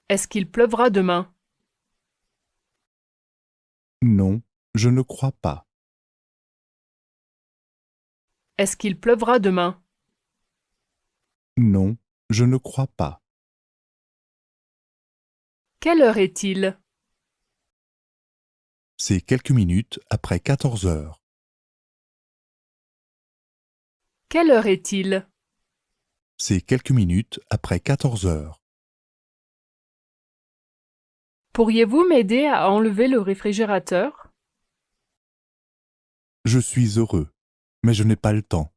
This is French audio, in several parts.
Est-ce qu'il pleuvra demain? Non, je ne crois pas. Est-ce qu'il pleuvra demain? Non, je ne crois pas. Quelle heure est-il? C'est quelques minutes après 14 heures. Quelle heure est-il? C'est quelques minutes après 14 heures. Pourriez-vous m'aider à enlever le réfrigérateur? Je suis heureux, mais je n'ai pas le temps.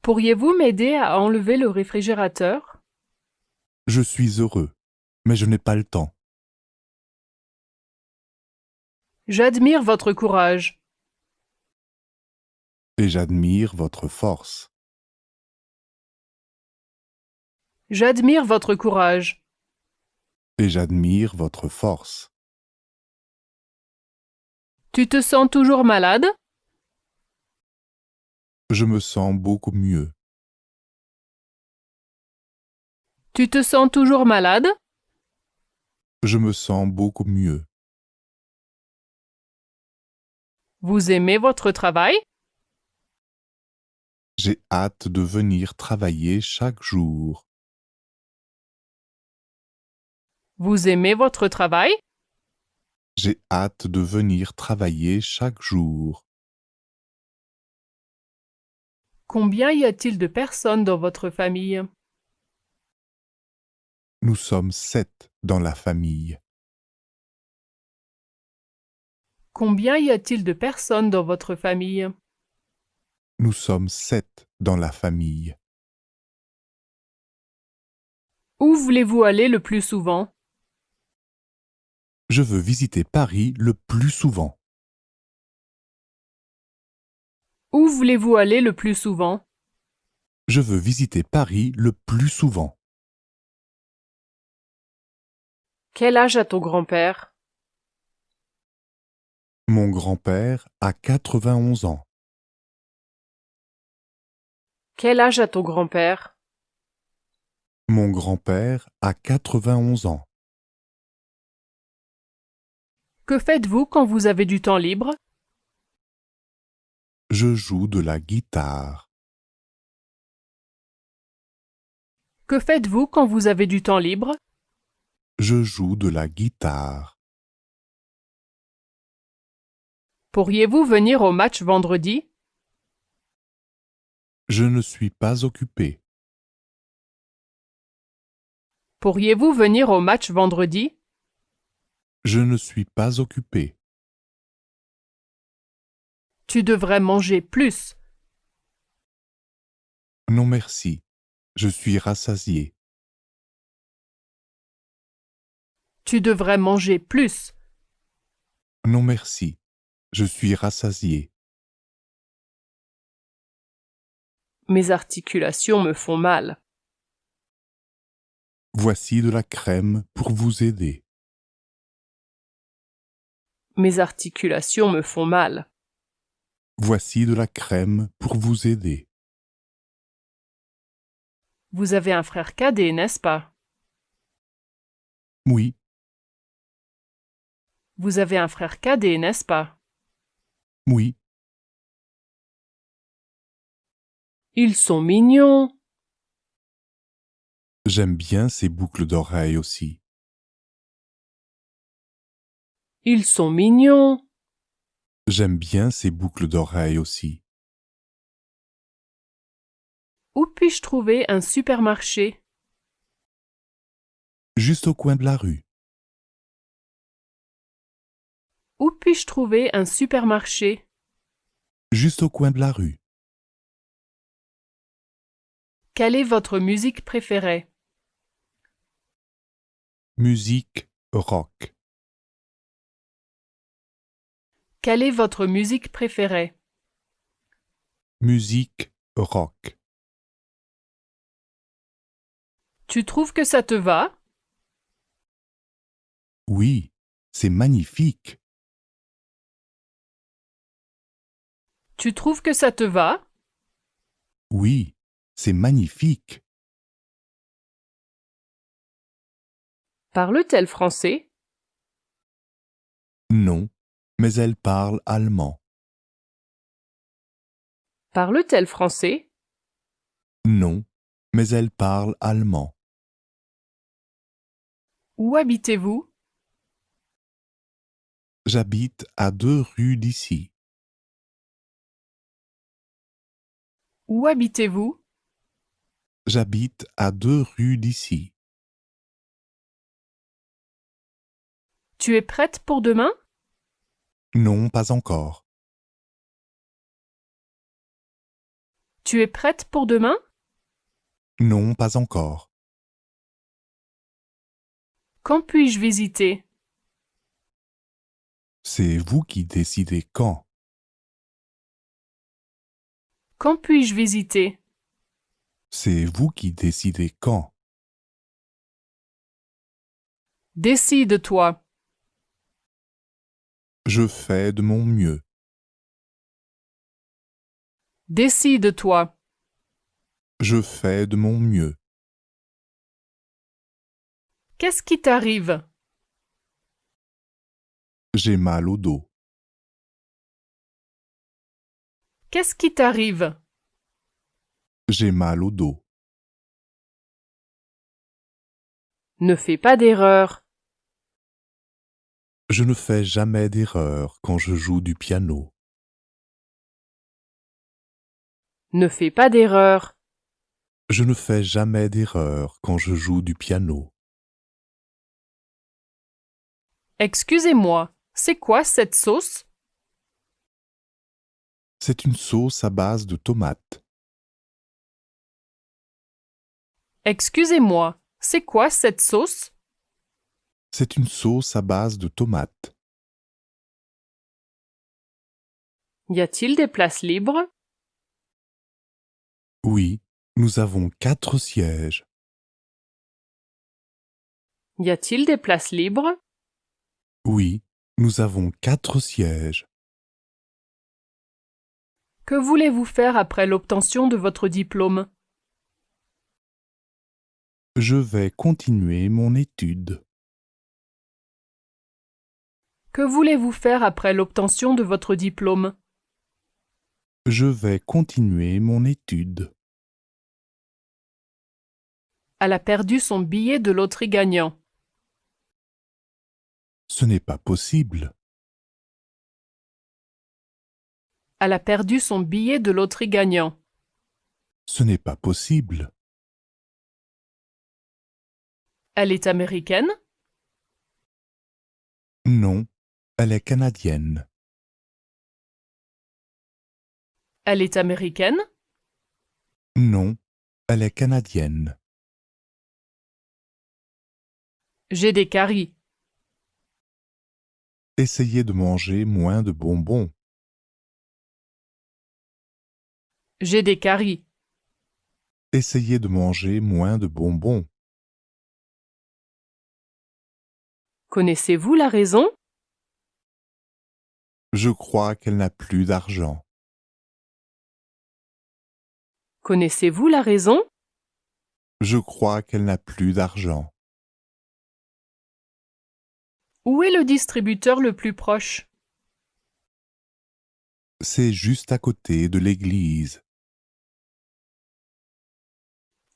Pourriez-vous m'aider à enlever le réfrigérateur? Je suis heureux, mais je n'ai pas le temps. J'admire votre courage. Et j'admire votre force. J'admire votre courage. Et j'admire votre force. Tu te sens toujours malade? Je me sens beaucoup mieux. Tu te sens toujours malade? Je me sens beaucoup mieux. Vous aimez votre travail? J'ai hâte de venir travailler chaque jour. Vous aimez votre travail? J'ai hâte de venir travailler chaque jour. Combien y a-t-il de personnes dans votre famille? Nous sommes 7 dans la famille. Combien y a-t-il de personnes dans votre famille? Nous sommes 7 dans la famille. Où voulez-vous aller le plus souvent? Je veux visiter Paris le plus souvent. Où voulez-vous aller le plus souvent? Je veux visiter Paris le plus souvent. Quel âge a ton grand-père? Mon grand-père a 91 ans. Quel âge a ton grand-père? Mon grand-père a 91 ans. Que faites-vous quand vous avez du temps libre? Je joue de la guitare. Que faites-vous quand vous avez du temps libre? Je joue de la guitare. Pourriez-vous venir au match vendredi? Je ne suis pas occupé. Pourriez-vous venir au match vendredi? Je ne suis pas occupé. Tu devrais manger plus. Non merci. Je suis rassasié. Tu devrais manger plus. Non merci. Je suis rassasié. Mes articulations me font mal. Voici de la crème pour vous aider. Mes articulations me font mal. Voici de la crème pour vous aider. Vous avez un frère cadet, n'est-ce pas? Oui, Vous avez un frère cadet, n'est-ce pas? oui. Ils sont mignons. J'aime bien ces boucles d'oreilles aussi. Ils sont mignons. J'aime bien ces boucles d'oreilles aussi. Où puis-je trouver un supermarché? Juste au coin de la rue. Où puis-je trouver un supermarché? Juste au coin de la rue. Quelle est votre musique préférée? Musique rock. Quelle est votre musique préférée? Musique rock. Tu trouves que ça te va? Oui, c'est magnifique. Tu trouves que ça te va? Oui, c'est magnifique. Parle-t-elle français? Non, mais elle parle allemand. Parle-t-elle français? Non, mais elle parle allemand. Où habitez-vous? J'habite à 2 rues d'ici. Où habitez-vous? J'habite à 2 rues d'ici. Tu es prête pour demain? Non, pas encore. Tu es prête pour demain? Non, pas encore. Quand puis-je visiter? C'est vous qui décidez quand. Quand puis-je visiter? C'est vous qui décidez quand. Décide-toi. Je fais de mon mieux. Décide-toi. Je fais de mon mieux. Qu'est-ce qui t'arrive? J'ai mal au dos. Qu'est-ce qui t'arrive? J'ai mal au dos. Ne fais pas d'erreur. Je ne fais jamais d'erreur quand je joue du piano. Ne fais pas d'erreur. Je ne fais jamais d'erreur quand je joue du piano. Excusez-moi, c'est quoi cette sauce? C'est une sauce à base de tomates. Excusez-moi, c'est quoi cette sauce? C'est une sauce à base de tomates. Y a-t-il des places libres? Oui, nous avons 4 sièges. Y a-t-il des places libres? Oui, nous avons 4 sièges. Que voulez-vous faire après l'obtention de votre diplôme? Je vais continuer mon étude. Que voulez-vous faire après l'obtention de votre diplôme? Je vais continuer mon étude. Elle a perdu son billet de loterie gagnant. Ce n'est pas possible. Elle a perdu son billet de loterie gagnant. Ce n'est pas possible. Elle est américaine? Non, elle est canadienne. Elle est américaine? Non, elle est canadienne. J'ai des caries. Essayez de manger moins de bonbons. J'ai des caries. Essayez de manger moins de bonbons. Connaissez-vous la raison? Je crois qu'elle n'a plus d'argent. Connaissez-vous la raison? Je crois qu'elle n'a plus d'argent. Où est le distributeur le plus proche? C'est juste à côté de l'église.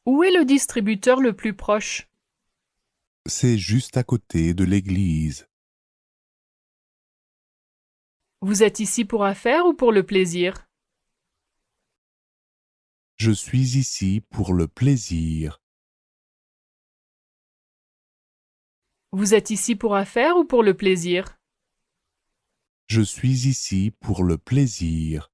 Où est le distributeur le plus proche? C'est juste à côté de l'église. Vous êtes ici pour affaires ou pour le plaisir? Je suis ici pour le plaisir. Vous êtes ici pour affaires ou pour le plaisir? Je suis ici pour le plaisir.